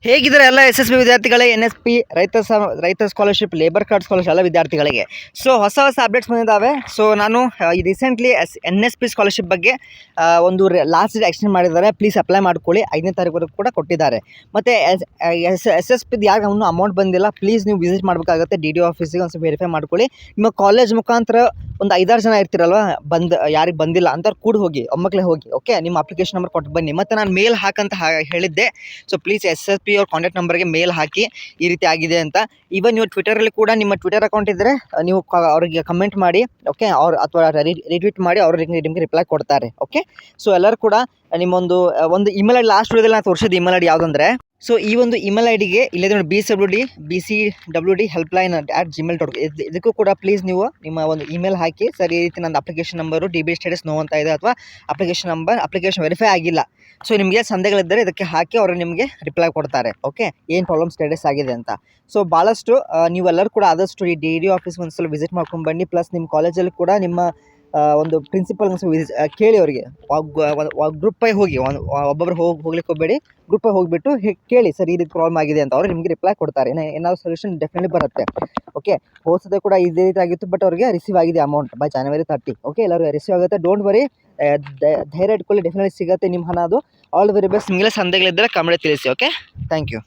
ಹೇಗಿದ್ದಾರೆ ಎಲ್ಲ SSB ವಿದ್ಯಾರ್ಥಿಗಳೇ, NSP ರೈತ ಸ್ಕಾಲರ್ಶಿಪ್, ಲೇಬರ್ ಕಾರ್ಡ್ ಸ್ಕಾಲರ್ಶಿಪ್ ಎಲ್ಲ ವಿದ್ಯಾರ್ಥಿಗಳಿಗೆ. ಸೊ ಹೊಸ ಅಪ್ಡೇಟ್ಸ್ ಬಂದಿದ್ದಾವೆ. ಸೊ ನಾನು ರೀಸೆಂಟ್ಲಿ NSP ಸ್ಕಾಲರ್ಶಿಪ್ ಬಗ್ಗೆ ಒಂದು ಲಾಸ್ಟ್ ಡೇಟ್ ಎಕ್ಸ್ಟೆಂಡ್ ಮಾಡಿದ್ದಾರೆ. ಪ್ಲೀಸ್ ಅಪ್ಲೈ ಮಾಡ್ಕೊಳ್ಳಿ. 5ನೇ ತಾರೀಕುವರೆಗೂ ಕೂಡ ಕೊಟ್ಟಿದ್ದಾರೆ. ಮತ್ತು SSP ಯಾರು ಇನ್ನೂ ಅಮೌಂಟ್ ಬಂದಿಲ್ಲ, ಪ್ಲೀಸ್ ನೀವು ವಿಸಿಟ್ ಮಾಡಬೇಕಾಗುತ್ತೆ DDO ಆಫೀಸಿಗೆ. ಒಂದು ಸ್ವಲ್ಪ ವೆರಿಫೈ ಮಾಡ್ಕೊಳ್ಳಿ. ನಿಮ್ಮ ಕಾಲೇಜ್ ಮುಖಾಂತರ ಒಂದು 5-6 ಜನ ಇರ್ತಿರಲ್ವ, ಯಾರಿಗೆ ಬಂದಿಲ್ಲ ಅಂಥವ್ರು ಕೂಡ ಹೋಗಿ, ಒಮ್ಮಕ್ಕಲೇ ಹೋಗಿ. ಓಕೆ, ನಿಮ್ಮ ಅಪ್ಲಿಕೇಶನ್ ನಂಬರ್ ಕೊಟ್ಟು ಬನ್ನಿ. ಮತ್ತು ನಾನು ಮೇಲ್ ಹಾಕಂತ ಹೇಳಿದ್ದೆ. ಸೊ ಪ್ಲೀಸ್ SSP ಅವ್ರ ಕಾಂಟ್ಯಾಕ್ಟ್ ನಂಬರ್ಗೆ ಮೇಲ್ ಹಾಕಿ ಈ ರೀತಿ ಆಗಿದೆ ಅಂತ. ಈವನ್ ನೀವು ಟ್ವಿಟರಲ್ಲಿ ಕೂಡ, ನಿಮ್ಮ ಟ್ವಿಟರ್ ಅಕೌಂಟ್ ಇದ್ದರೆ ನೀವು ಅವರಿಗೆ ಕಮೆಂಟ್ ಮಾಡಿ, ಓಕೆ, ಅವ್ರು ಅಥವಾ ರಿಟ್ವೀಟ್ ಮಾಡಿ, ಅವ್ರಿಗೆ ನಿಮಗೆ ರಿಪ್ಲೈ ಕೊಡ್ತಾರೆ. ಓಕೆ, ಸೊ ಎಲ್ಲರೂ ಕೂಡ ನಿಮ್ಮೊಂದು ಇಮೇಲ್ ಐಡಿ, ಲಾಸ್ಟ್ ವಿಡಿಯೋದಲ್ಲಿ ನಾನು ತೋರಿಸಿದ ಇಮೇಲ್ ಐಡಿ ಯಾವುದಂದರೆ, ಸೊ ಈ ಒಂದು ಇಮೇಲ್ ಐಡಿಗೆ ಇಲ್ಲದೆ ನೋಡಿ BCWD helpline@gmail.com, ಇದಕ್ಕೂ ಕೂಡ ಪ್ಲೀಸ್ ನೀವು ನಿಮ್ಮ ಒಂದು ಇಮೇಲ್ ಹಾಕಿ, ಸರ್ ಈ ರೀತಿ ನನ್ನ application number DB status no ಅಂತ ಇದೆ, ಅಥವಾ ಅಪ್ಲಿಕೇಶನ್ ವೆರಿಫೈ ಆಗಿಲ್ಲ. ಸೊ ನಿಮಗೆ ಸಂದೇಹಗಳಿದ್ದರೆ ಇದಕ್ಕೆ ಹಾಕಿ ಅವರು ನಿಮಗೆ ರಿಪ್ಲೈ ಕೊಡ್ತಾರೆ. ಓಕೆ, ಏನು ಪ್ರಾಬ್ಲಮ್ ಸ್ಟೇಟಸ್ ಆಗಿದೆ ಅಂತ. ಸೊ ಭಾಳಷ್ಟು ನೀವೆಲ್ಲರೂ ಕೂಡ ಆದಷ್ಟು ಈ DDO ಆಫೀಸ್ಗೆ ಒಂದು ಸಲ ವಿಸಿಟ್ ಮಾಡ್ಕೊಂಡು ಬನ್ನಿ. ಪ್ಲಸ್ ನಿಮ್ಮ ಕಾಲೇಜಲ್ಲಿ ಕೂಡ ನಿಮ್ಮ ಒಂದು ಪ್ರಿನ್ಸಿಪಲ್ ಕೇಳಿ, ಅವರಿಗೆ ಗ್ರೂಪಾಗಿ ಹೋಗಿ, ಒಬ್ಬೊಬ್ಬರು ಹೋಗ್ಲಿಕ್ಕೆ ಹೋಗಬೇಡಿ, ಗ್ರೂಪಾಗಿ ಹೋಗಿಬಿಟ್ಟು ಕೇಳಿ, ಸರ್ ಈ ರೀತಿ ಪ್ರಾಬ್ಲಮ್ ಆಗಿದೆ ಅಂತ. ಅವರು ನಿಮಗೆ ರಿಪ್ಲೈ ಕೊಡ್ತಾರೆ. ಏನಾದರೂ ಸೊಲ್ಯೂಷನ್ ಡೆಫಿನೆಟ್ಲಿ ಬರುತ್ತೆ. ಓಕೆ, ಹೋದ ಕೂಡ ಇದೇ ರೀತಿ ಆಗಿತ್ತು, ಬಟ್ ಅವರಿಗೆ ರಿಸೀವ್ ಆಗಿದೆ ಅಮೌಂಟ್ ಬೈ January 30. ಓಕೆ, ಎಲ್ಲರೂ ರಿಸೀವ್ ಆಗುತ್ತೆ. ಡೋಂಟ್ ವರಿ, ಧೈರ್ಯ ಇಟ್ಕೊಳ್ಳಿ, ಡೆಫಿನೆಟ್ಲಿ ಸಿಗುತ್ತೆ ನಿಮ್ಮ ಹಣ. ಅದು ಆಲ್ ವೆರಿ ಬೆಸ್ಟ್. ನಿಮಗೆ ಸಂದೇಹಗಳಿದ್ದರೆ ಕಮೆಂಟ್ ತಿಳಿಸಿ. Okay, thank you.